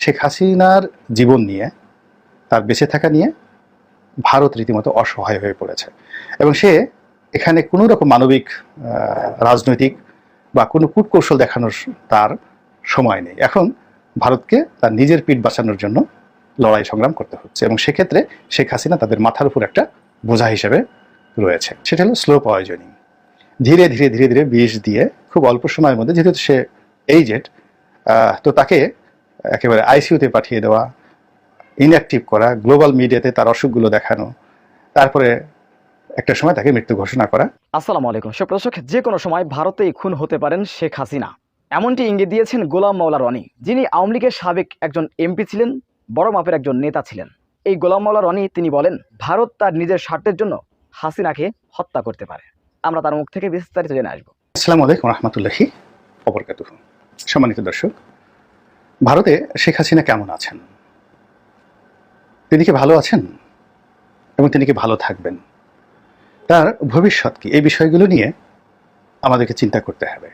শেখ হাসিনার জীবন নিয়ে, তার বেঁচে থাকা নিয়ে ভারত রীতিমতো অসহায় হয়ে পড়েছে এবং সে এখানে কোনো রকম মানবিক রাজনৈতিক বা কোনো কূটকৌশল দেখানোর তার সময় নেই। এখন ভারতকে তার নিজের পিঠ বাঁচানোর জন্য লড়াই সংগ্রাম করতে হচ্ছে এবং সেক্ষেত্রে শেখ হাসিনা তাদের মাথার উপর একটা বোঝা হিসেবে রয়েছে। সেটা হলো স্লো পয়জনিং। ধীরে ধীরে ধীরে ধীরে বিষ দিয়ে খুব অল্প সময়ের মধ্যে, যেহেতু সে এইজেড, তো তাকে একেবারে আইসিইউতে পাঠিয়ে দেওয়া, ইনঅ্যাক্টিভ করা, গ্লোবাল মিডিয়াতে তার অসুখগুলো দেখানো, তারপরে একটা সময় তাকে মৃত্যু ঘোষণা করা। আসসালামু আলাইকুম সুপ্রদর্শক, যে কোনো সময় ভারতেই খুন হতে পারেন শেখ হাসিনা, এমনটি ইঙ্গিত দিয়েছেন গোলাম মাওলা রনি, যিনি আওয়ামী লীগের সাবেক একজন এমপি ছিলেন, বড় মাপের একজন নেতা ছিলেন। এই গোলাম মাওলা রনি তিনি বলেন, ভারত তার নিজের স্বার্থের জন্য হাসিনাকে হত্যা করতে পারে। আমরা তার মুখ থেকে বিস্তারিত জেনে আসবো। আসসালামু আলাইকুম রাহমাতুল্লাহি ওয়া বারাকাতুহু। সম্মানিত দর্শক, ভারতে শেখ হাসিনা কেমন আছেন? তিনি কি ভালো আছেন এবং তিনি কি ভালো থাকবেন? তার ভবিষ্যৎ কি? এই বিষয়গুলো নিয়ে আমাদেরকে চিন্তা করতে হবে।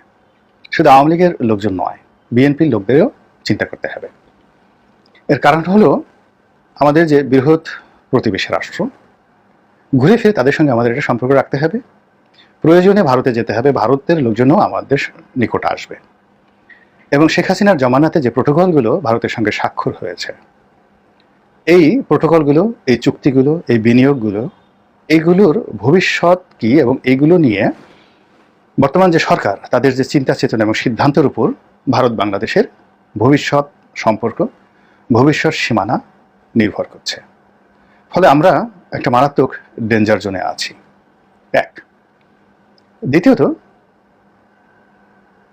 শুধু আওয়ামী লীগের লোকজন নয়, বিএনপির লোকদেরও চিন্তা করতে হবে। এর কারণ হলো, আমাদের যে বৃহৎ প্রতিবেশী রাষ্ট্র, ঘুরে ফিরে তাদের সঙ্গে আমাদের একটা সম্পর্ক রাখতে হবে। প্রয়োজনে ভারতে যেতে হবে, ভারতের লোকজনও আমাদের নিকট আসবে। এবং শেখ হাসিনার জমানাতে যে প্রোটোকলগুলো ভারতের সঙ্গে স্বাক্ষর হয়েছে, এই প্রোটোকলগুলো, এই চুক্তিগুলো, এই বিনিয়োগগুলো, এইগুলোর ভবিষ্যৎ কি এবং এইগুলো নিয়ে বর্তমান যে সরকার, তাদের যে চিন্তা চেতনা এবং সিদ্ধান্তের উপর ভারত বাংলাদেশের ভবিষ্যৎ সম্পর্ক, ভবিষ্যৎ সীমানা নির্ভর করছে। ফলে আমরা একটা মারাত্মক ডেঞ্জার জোনে আছি। এক। দ্বিতীয়ত,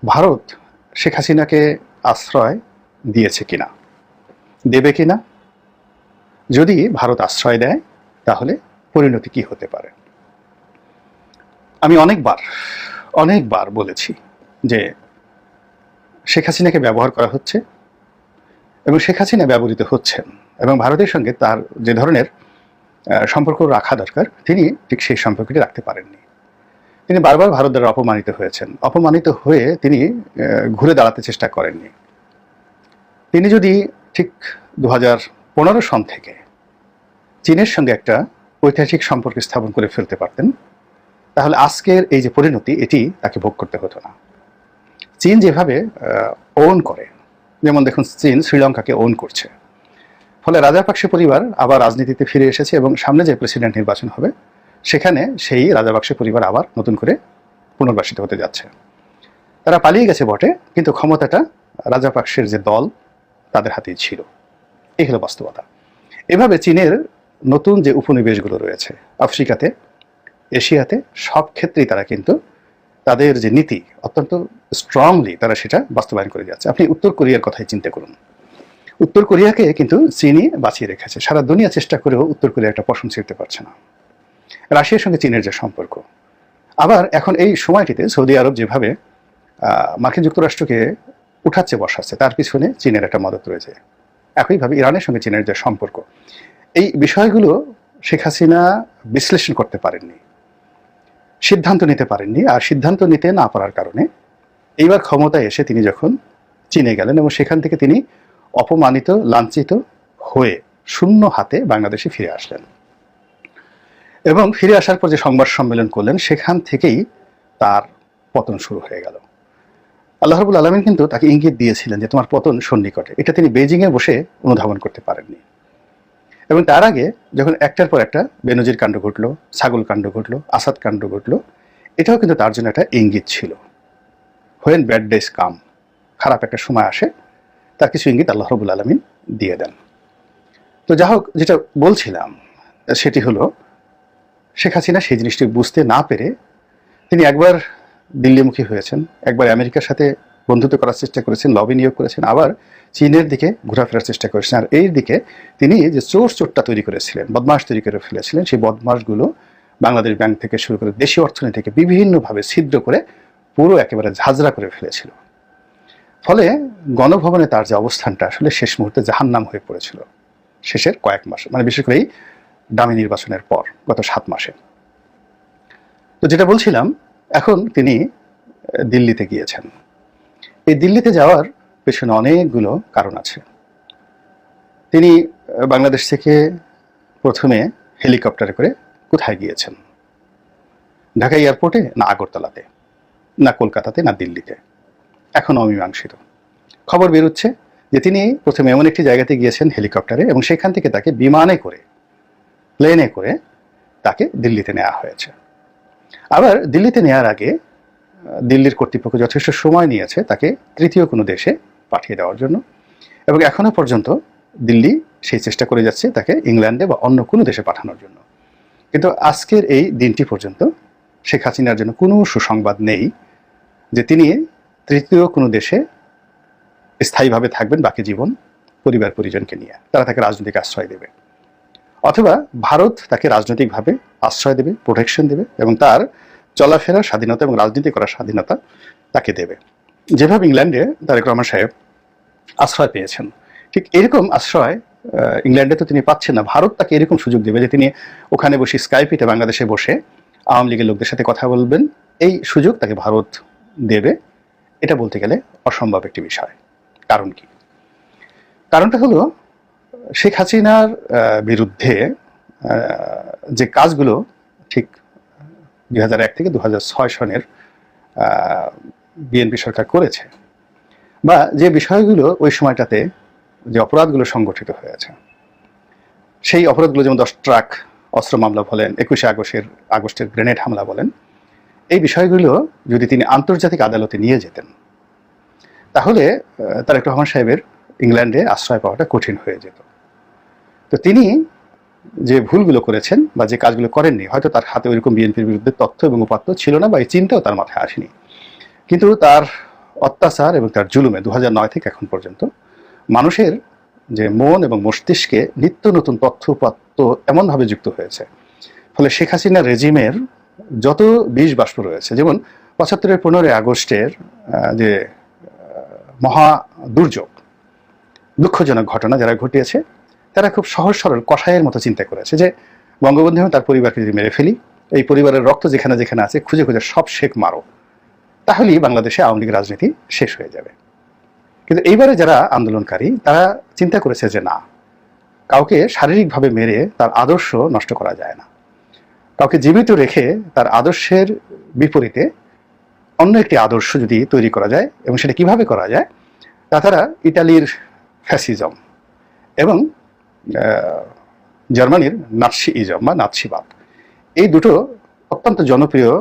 ভারত শেখ হাসিনাকে আশ্রয় দিয়েছে কিনা, দেবে কিনা? যদি ভারত আশ্রয় দেয়, তাহলে পরিণতি কি হতে পারে? আমি অনেকবার বলেছি যে শেখ হাসিনাকে ব্যবহার করা হচ্ছে এবং শেখ হাসিনা ব্যবহৃত হচ্ছেন, এবং ভারতের সঙ্গে তার যে ধরনের সম্পর্ক রাখা দরকার, তিনি ঠিক সেই সম্পর্কটি রাখতে পারেননি। তিনি বারবার ভারত দ্বারা অপমানিত হয়েছেন। অপমানিত হয়ে তিনি ঘুরে দাঁড়াতে চেষ্টা করেননি। তিনি যদি ঠিক 2015 সন থেকে চীনের সঙ্গে একটা ঐতিহাসিক সম্পর্ক স্থাপন করে ফেলতে পারতেন, তাহলে আজকের এই যে পরিণতি, এটি তাকে ভোগ করতে হতো না। চীন যেভাবে ওন করে, যেমন দেখুন চীন শ্রীলঙ্কাকে ওন করছে, ফলে রাজাপাকসে পরিবার আবার রাজনীতিতে ফিরে এসেছে এবং সামনে যে প্রেসিডেন্ট নির্বাচন হবে, সেখানে সেই রাজাপাকসে পরিবার আবার নতুন করে পুনর্বাসিত হতে যাচ্ছে। তারা পালিয়ে গেছে বটে, কিন্তু ক্ষমতাটা রাজাপাকসের যে দল, তাদের হাতেই ছিল। এই হলো বাস্তবতা। এভাবে চীনের নতুন যে উপনিবেশগুলো রয়েছে আফ্রিকাতে, এশিয়াতে, সব ক্ষেত্রেই তারা কিন্তু তাদের যে নীতি অত্যন্ত স্ট্রংলি তারা সেটা বাস্তবায়ন করে যাচ্ছে। আপনি উত্তর কোরিয়ার কথাই চিন্তা করুন। উত্তর কোরিয়াকে কিন্তু চীনই বাঁচিয়ে রেখেছে। সারা দুনিয়া চেষ্টা করেও উত্তর কোরিয়া একটা পশম ছিঁড়তে পারছে না। রাশিয়ার সঙ্গে চীনের যে সম্পর্ক, আবার এখন এই সময়টিতে সৌদি আরব যেভাবে মার্কিন যুক্তরাষ্ট্রকে উঠাচ্ছে বসাচ্ছে, তার পিছনে চীনের একটা মদত রয়েছে। একইভাবে ইরানের সঙ্গে চীনের যে সম্পর্ক, এই বিষয়গুলো শেখ হাসিনা বিশ্লেষণ করতে পারেননি, সিদ্ধান্ত নিতে পারেননি। আর সিদ্ধান্ত নিতে না পারার কারণে এইবার ক্ষমতায় এসে তিনি যখন চীনে গেলেন এবং সেখান থেকে তিনি অপমানিত, লাঞ্ছিত হয়ে শূন্য হাতে বাংলাদেশে ফিরে আসলেন এবং ফিরে আসার পর যে সংবাদ সম্মেলন করলেন, সেখান থেকেই তার পতন শুরু হয়ে গেল। আল্লাহ রাব্বুল আলামিন কিন্তু তাকে ইঙ্গিত দিয়েছিলেন যে তোমার পতন সন্নিকটে। এটা তিনি বেজিংয়ে বসে অনুধাবন করতে পারেননি। এবং তার আগে যখন একটার পর একটা বেনজির কাণ্ড ঘটলো, ছাগল কাণ্ড ঘটলো, আসাদ কাণ্ড ঘটলো, এটাও কিন্তু তার জন্য একটা ইঙ্গিত ছিল। হোয়েন ব্যাড ডেজ কাম, খারাপ একটা সময় আসে, তার কিছু ইঙ্গিত আল্লাহ রাব্বুল আলামিন দিয়ে দেন। তো যা হোক, যেটা বলছিলাম সেটি হলো, শেখ হাসিনা সেই জিনিসটি বুঝতে না পেরে তিনি একবার দিল্লিমুখী হয়েছেন, একবার আমেরিকার সাথে বন্ধুত্ব করার চেষ্টা করেছেন, লবি নিয়োগ করেছেন, আবার চীনের দিকে ঘোরাফেরার চেষ্টা করেছেন। আর এই দিকে তিনি যে চোরটা তৈরি করেছিলেন, বদমাশ তৈরি করে ফেলেছিলেন, সেই বদমাশগুলো বাংলাদেশ ব্যাংক থেকে শুরু করে দেশীয় অর্থনীতিকে বিভিন্নভাবে ছিদ্র করে পুরো একেবারে ঝাঁঝরা করে ফেলেছিল। ফলে গণভবনে তার যে অবস্থানটা আসলে শেষ মুহূর্তে জাহান্নাম হয়ে পড়েছিল শেষের কয়েক মাস, মানে বিশেষ করে এই দামি নির্বাচনের পর গত 7 মাসে। তো যেটা বলছিলাম, এখন তিনি দিল্লিতে গিয়েছেন। এই দিল্লিতে যাওয়ার পেছনে অনেকগুলো কারণ আছে। তিনি বাংলাদেশ থেকে প্রথমে হেলিকপ্টারে করে কোথায় গিয়েছেন? ঢাকা এয়ারপোর্টে, না আগরতলাতে, না কলকাতাতে, না দিল্লিতে? এখনও অমীমাংসিত। খবর বেরোচ্ছে যে তিনি প্রথমে এমন একটি জায়গাতে গিয়েছেন হেলিকপ্টারে, এবং সেখান থেকে তাকে বিমানে করে, প্লেনে করে তাকে দিল্লিতে নেওয়া হয়েছে। আবার দিল্লিতে নেওয়ার আগে দিল্লির কর্তৃপক্ষ যথেষ্ট সময় নিয়েছে তাকে তৃতীয় কোনো দেশে পাঠিয়ে দেওয়ার জন্য, এবং এখনো পর্যন্ত দিল্লি সেই চেষ্টা করে যাচ্ছে তাকে ইংল্যান্ডে বা অন্য কোনো দেশে পাঠানোর জন্য। কিন্তু আজকের এই দিনটি পর্যন্ত শেখ হাসিনার জন্য কোনো সুসংবাদ নেই যে তিনি তৃতীয় কোনো দেশে স্থায়ীভাবে থাকবেন বাকি জীবন পরিবার পরিজনকে নিয়ে। তারা তাকে রাজনৈতিক আশ্রয় দেবে, অথবা ভারত তাকে রাজনৈতিকভাবে আশ্রয় দেবে, প্রোটেকশন দেবে, এবং তার চলাফেরার স্বাধীনতা এবং রাজনীতি করার স্বাধীনতা তাকে দেবে। যেভাবে ইংল্যান্ডে তারেক রহমান সাহেব আশ্রয় পেয়েছেন, ঠিক এরকম আশ্রয় ইংল্যান্ডে তো তিনি পাচ্ছেন না। ভারত তাকে এরকম সুযোগ দেবে যে তিনি ওখানে বসে স্কাইপিতে বাংলাদেশে বসে আওয়ামী লীগের লোকদের সাথে কথা বলবেন, এই সুযোগ তাকে ভারত দেবে। এটা বলতে গেলে অসম্ভব একটি বিষয়। কারণ কি? কারণটা হলো শেখ হাসিনার বিরুদ্ধে যে কাজগুলো ঠিক 2001 থেকে 2006 সনের বিএনপি সরকার করেছে, বা যে বিষয়গুলো ওই সময়টাতে যে অপরাধগুলো সংগঠিত হয়েছে, সেই অপরাধগুলো যেমন 10 ট্রাক অস্ত্র মামলা বলেন, 21শে আগস্টের গ্রেনেড হামলা বলেন, এই বিষয়গুলো যদি তিনি আন্তর্জাতিক আদালতে নিয়ে যেতেন, তাহলে তারেক রহমান সাহেবের ইংল্যান্ডে আশ্রয় পাওয়াটা কঠিন হয়ে যেত। তো তিনি যে ভুলগুলো করেছেন বা যে কাজগুলো করেননি, হয়তো তার হাতে ওইরকম বিএনপির বিরুদ্ধে তথ্য এবং উপাত্ত ছিল না, বা এই চিন্তাও তার মাথায় আসেনি, কিন্তু তার অত্যাচার এবং তার জুলুমে 2009 থেকে এখন পর্যন্ত মানুষের যে মন এবং মস্তিষ্কে নিত্য নতুন তথ্য উপাত্ত এমনভাবে যুক্ত হয়েছে, ফলে শেখ হাসিনা রেজিমের যত বিষ বাষ্প রয়েছে, যেমন 75-এর 15ই আগস্টের যে মহা দুর্যোগ, দুঃখজনক ঘটনা যারা ঘটিয়েছে, তারা খুব সহজ সরল কষায়ের মতো চিন্তা করেছে যে বঙ্গবন্ধু এবং তার পরিবারকে যদি মেরে ফেলি, এই পরিবারের রক্ত যেখানে যেখানে আছে খুঁজে খুঁজে সব শেখ মারো, তাহলেই বাংলাদেশে আওয়ামী লীগ রাজনীতি শেষ হয়ে যাবে। কিন্তু এইবারে যারা আন্দোলনকারী, তারা চিন্তা করেছে যে না, কাউকে শারীরিকভাবে মেরে তার আদর্শ নষ্ট করা যায় না, কাউকে জীবিত রেখে তার আদর্শের বিপরীতে অন্য একটি আদর্শ যদি তৈরি করা যায়, এবং সেটা কিভাবে করা যায়, তা তারা ইটালির ফ্যাসিজম এবং জার্মানির নাৎসিইজম বা নাৎসিবাদ, এই দুটো অত্যন্ত জনপ্রিয়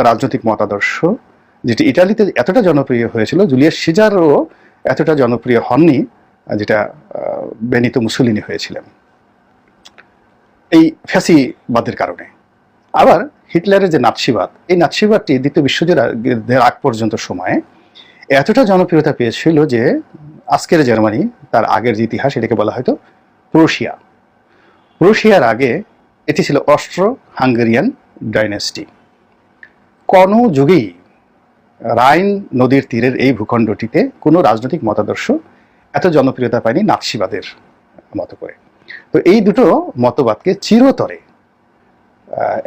রাজনৈতিক মতাদর্শ, যেটি ইটালিতে এতটা জনপ্রিয় হয়েছিল, জুলিয়াস সিজারও এতটা জনপ্রিয় হননি যেটা বেনিতো মুসোলিনি হয়েছিলেন এই ফ্যাসিবাদের কারণে। আবার হিটলারের যে নাৎসিবাদ, এই নাৎসিবাদটি দ্বিতীয় বিশ্বযুদ্ধের আগ পর্যন্ত সময়ে এতটা জনপ্রিয়তা পেয়েছিল যে আজকের জার্মানি, তার আগের যে ইতিহাস, এটাকে বলা হয়তো প্রুশিয়া। প্রুশিয়ার আগে এটি ছিল অস্ট্রো হাঙ্গেরিয়ান ডাইনেস্টি। কোনো যুগেই রাইন নদীর তীরের এই ভূখণ্ডটিতে কোনো রাজনৈতিক মতাদর্শ এত জনপ্রিয়তা পায়নি নাৎসিবাদের মতো করে। তো এই দুটো মতবাদকে চিরতরে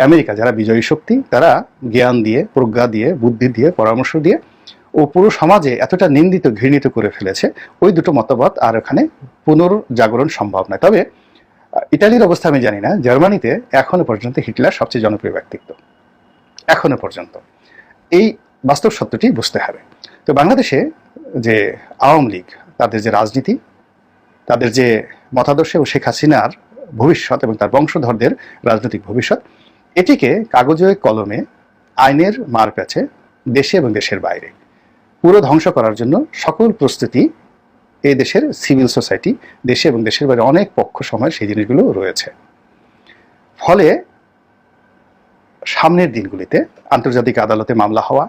আমেরিকা, যারা বিজয়ী শক্তি, তারা জ্ঞান দিয়ে, প্রজ্ঞা দিয়ে, বুদ্ধি দিয়ে, পরামর্শ দিয়ে ও পুরো সমাজে এতটা নিন্দিত, ঘৃণিত করে ফেলেছে, ওই দুটো মতবাদ আর ওখানে পুনর্জাগরণ সম্ভব নয়। তবে ইটালির অবস্থা আমি জানি না, জার্মানিতে এখনো পর্যন্ত হিটলার সবচেয়ে জনপ্রিয় ব্যক্তিত্ব, এখনো পর্যন্ত। এই বাস্তব সত্যটি বুঝতে হবে। তো বাংলাদেশে যে আওয়ামী লীগ, তাদের যে রাজনীতি, তাদের যে মতাদর্শ ও শেখ হাসিনার ভবিষ্যৎ এবং তার বংশধরদের রাজনৈতিক ভবিষ্যৎ, এটিকে কাগজে কলমে আইনের মার প্যাচে দেশে এবং দেশের বাইরে পুরো ধ্বংস করার জন্য সকল প্রস্তুতি এই দেশের সিভিল সোসাইটি, দেশে এবং দেশের বাইরে অনেক পক্ষ সময় সেই জিনিসগুলো রয়েছে। ফলে সামনের দিনগুলিতে আন্তর্জাতিক আদালতে মামলা হওয়া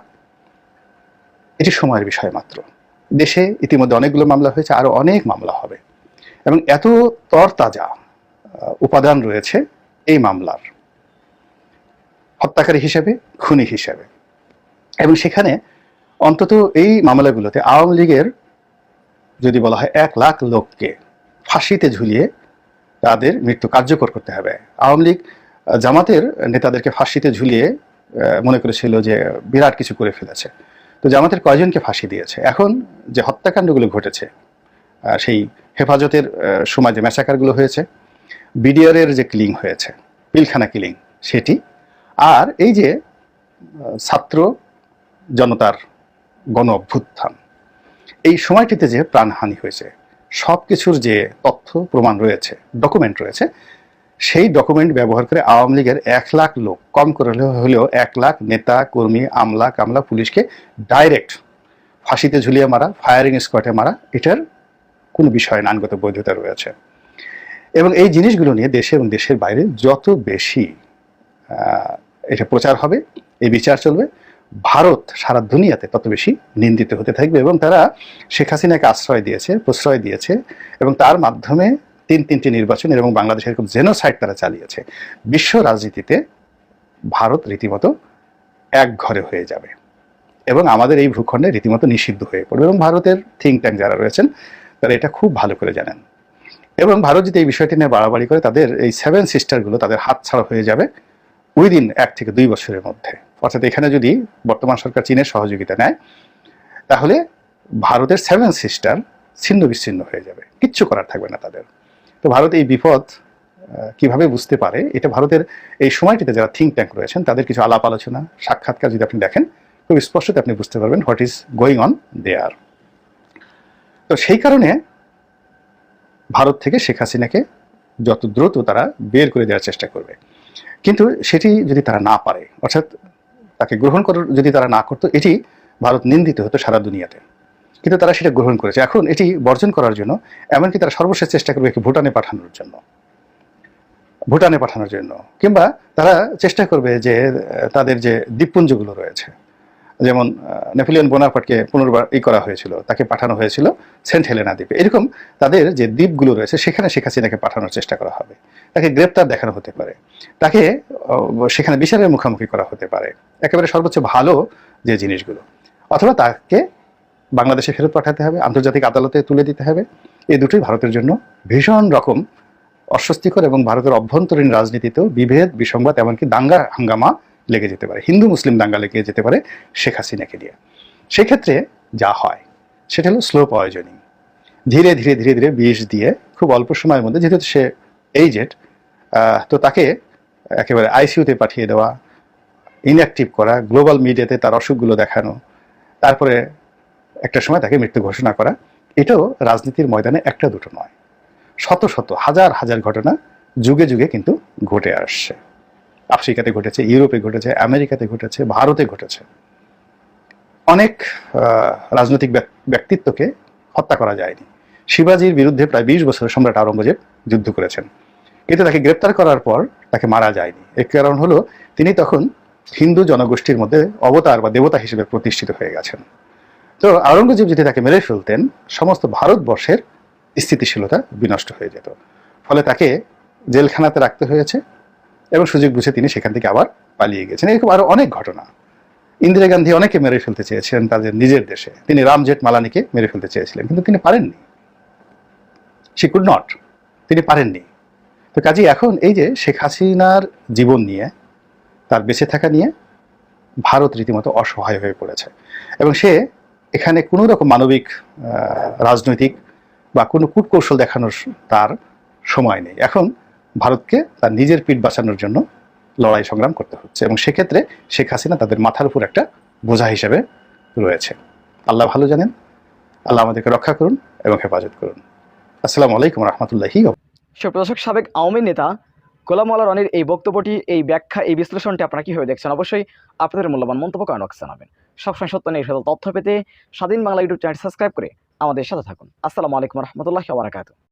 এটি সময়ের বিষয় মাত্র। দেশে ইতিমধ্যে অনেকগুলো মামলা হয়েছে, আরো অনেক মামলা হবে, এবং এত তরতাজা উপাদান রয়েছে এই মামলার, হত্যাকারী হিসেবে, খুনি হিসেবে। এবং সেখানে অন্তত এই মামলাগুলোতে আওয়ামী লীগের যদি বলা হয় 1 লাখ লোককে ফাঁসিতে ঝুলিয়ে তাদের মৃত্যু কার্যকর করতে হবে। আওয়ামী লীগ জামাতের নেতাদেরকে ফাঁসিতে ঝুলিয়ে মনে করেছিল যে বিরাট কিছু করে ফেলেছে। তো জামাতের কয়জনকে ফাঁসি দিয়েছে? এখন যে হত্যাকাণ্ডগুলো ঘটেছে, সেই হেফাজতের সময় যে ম্যাসাকারগুলো হয়েছে, বিডিআরের যে কিলিং হয়েছে, পিলখানা কিলিং, সেটি, আর এই যে ছাত্র জনতার গণ অভ্যুত্থান, এই সময়টিতে যে প্রাণহানি হয়েছে, সব কিছুর যে তথ্য প্রমাণ রয়েছে, ডকুমেন্ট রয়েছে, সেই ডকুমেন্ট ব্যবহার করে আওয়ামী লীগের 1 লাখ লোক, কম করে হলেও 1 লাখ নেতা কর্মী, আমলা কামলা, পুলিশকে ডাইরেক্ট ফাঁসিতে ঝুলিয়ে মারা, ফায়ারিং স্কোয়াডে মারা, এটার কোনো বিষয় না, আইনগত বৈধতা রয়েছে। এবং এই জিনিসগুলো নিয়ে দেশে এবং দেশের বাইরে যত বেশি এটা প্রচার হবে, এই বিচার চলবে, ভারত সারা দুনিয়াতে তত বেশি নিন্দিত হতে থাকবে। এবং তারা শেখ হাসিনাকে আশ্রয় দিয়েছে, প্রশ্রয় দিয়েছে, এবং তার মাধ্যমে তিনটি নির্বাচন এবং বাংলাদেশের এরকম জেনোসাইড তারা চালিয়েছে। বিশ্ব রাজনীতিতে ভারত রীতিমতো এক ঘরে হয়ে যাবে এবং আমাদের এই ভূখণ্ডে রীতিমতো নিষিদ্ধ হয়ে পড়বে। এবং ভারতের থিঙ্ক ট্যাঙ্ক যারা রয়েছেন তারা এটা খুব ভালো করে জানেন। এবং ভারত যদি এই বিষয়টি নিয়ে বাড়াবাড়ি করে, তাদের এই 7 সিস্টারগুলো তাদের হাতছাড়া হয়ে যাবে উইদিন 1 থেকে 2 বছরের মধ্যে। অর্থাৎ এখানে যদি বর্তমান সরকার চীনের সহযোগিতা নেয়, তাহলে ভারতের 7 সিস্টার ছিন্ন বিচ্ছিন্ন হয়ে যাবে, কিচ্ছু করার থাকবে না তাদের। তো ভারত এই বিপদ কিভাবে বুঝতে পারে, এটা ভারতের এই সময়টিতে যারা থিঙ্ক ট্যাঙ্ক রয়েছেন তাদের কিছু আলাপ আলোচনা, সাক্ষাৎকার যদি আপনি দেখেন, খুব স্পষ্ট আপনি বুঝতে পারবেন what is going on their. তো সেই কারণে ভারত থেকে শেখ হাসিনাকে যত দ্রুত তারা বের করে দেওয়ার চেষ্টা করবে। কিন্তু সেটি যদি তারা না পারে, অর্থাৎ তাকে গ্রহণ করার যদি তারা না করতো, এটি ভারত নিন্দিত হতো সারা দুনিয়াতে। কিন্তু তারা সেটা গ্রহণ করেছে। এখন এটি বর্জন করার জন্য এমনকি তারা সর্বশেষ চেষ্টা করবে ভুটানে পাঠানোর জন্য, কিংবা তারা চেষ্টা করবে যে তাদের যে দ্বীপপুঞ্জগুলো রয়েছে, যেমন নেপোলিয়ন বোনাপার্টকে পুনর্বার করা হয়েছিল, তাকে পাঠানো হয়েছিল সেন্ট হেলেনা দ্বীপে, এরকম তাদের যে দ্বীপগুলো রয়েছে সেখানে শেখ হাসিনাকে পাঠানোর চেষ্টা করা হবে। তাকে গ্রেপ্তার দেখানো হতে পারে, তাকে সেখানে বিচারের মুখোমুখি করা হতে পারে, একেবারে সর্বোচ্চ ভালো যে জিনিসগুলো, অথবা তাকে বাংলাদেশে ফেরত পাঠাতে হবে, আন্তর্জাতিক আদালতে তুলে দিতে হবে। এই দুটোই ভারতের জন্য ভীষণ রকম অস্বস্তিকর এবং ভারতের অভ্যন্তরীণ রাজনীতিতেও বিভেদ, বিসংবাদ, এমনকি দাঙ্গা হাঙ্গামা লেগে যেতে পারে, হিন্দু মুসলিম দাঙ্গা লেগে যেতে পারে শেখ হাসিনাকে দিয়ে। সেক্ষেত্রে যা হয় সেটা হলো স্লো পয়জনিং, ধীরে ধীরে ধীরে ধীরে বিষ দিয়ে খুব অল্প সময়ের মধ্যে, যেহেতু সে এইজেড, তো তাকে একেবারে আইসিইউতে পাঠিয়ে দেওয়া, ইনঅ্যাক্টিভ করা, গ্লোবাল মিডিয়াতে তার অসুখগুলো দেখানো, তারপরে একটা সময় তাকে মৃত্যু ঘোষণা করা, এটাও রাজনীতির ময়দানে একটা দুটো নয়, শত শত হাজার হাজার ঘটনা যুগে যুগে কিন্তু ঘটে আসছে। আফ্রিকাতে ঘটেছে, ইউরোপে ঘটেছে, আমেরিকাতে ঘটেছে, ভারতে ঘটেছে। অনেক রাজনৈতিক ব্যক্তিত্বকে হত্যা করা যায়নি। শিবাজির বিরুদ্ধে প্রায় 20 বছর সম্রাট আওরঙ্গজেব যুদ্ধ করেছেন, কিন্তু তাকে গ্রেপ্তার করার পর তাকে মারা যায়নি। এর কারণ হলো তিনি তখন হিন্দু জনগোষ্ঠীর মধ্যে অবতার বা দেবতা হিসেবে প্রতিষ্ঠিত হয়ে গেছেন। তো আওরঙ্গজেব যদি তাকে মেরে ফেলতেন, সমস্ত ভারতবর্ষের স্থিতিশীলতা বিনষ্ট হয়ে যেত। ফলে তাকে জেলখানাতে রাখতে হয়েছে এবং সুযোগ বুঝে তিনি সেখান থেকে আবার পালিয়ে গেছেন। এরকম আরো অনেক ঘটনা। ইন্দিরা গান্ধী অনেকে মেরে ফেলতে চেয়েছিলেন তাদের নিজের দেশে, তিনি রাম জেঠমালানিকে মেরে ফেলতে চেয়েছিলেন, কিন্তু তিনি পারেননি, শি কুড নট, তিনি পারেননি। তো কাজেই এখন এই যে শেখ হাসিনার জীবন নিয়ে, তার বেঁচে থাকা নিয়ে ভারত রীতিমতো অসহায় হয়ে পড়েছে এবং সে এখানে কোনো রকম মানবিক, রাজনৈতিক বা কোনো কূটকৌশল দেখানোর তার সময় নেই। এখন ভারতকে তার নিজের পিঠ বাঁচানোর জন্য লড়াই সংগ্রাম করতে হচ্ছে এবং সেক্ষেত্রে শেখ হাসিনা তাদের মাথার উপর একটা বোঝা হিসেবে রয়েছে। আল্লাহ ভালো জানেন। আল্লাহ আমাদেরকে রক্ষা করুন এবং হেফাজত করুন। আসসালামু আলাইকুম রহমতুল্লাহি। সুপ্রদর্শক, সাবেক আওয়ামী নেতা গোলাম মাওলা রনির এই বক্তব্যটি, এই ব্যাখ্যা, এই বিশ্লেষণটি আপনারা কীভাবে দেখছেন? অবশ্যই আপনাদের মূল্যবান মন্তব্য কমেন্ট বক্সে জানাবেন। সবসময় সত্য নিয়ে তথ্য পেতে স্বাধীন বাংলা ইউটিউব চ্যানেল সাবস্ক্রাইব করে আমাদের সাথে থাকুন। আসসালামু আলাইকুম রহমতুল্লাহি ওয়া বারাকাতুহু।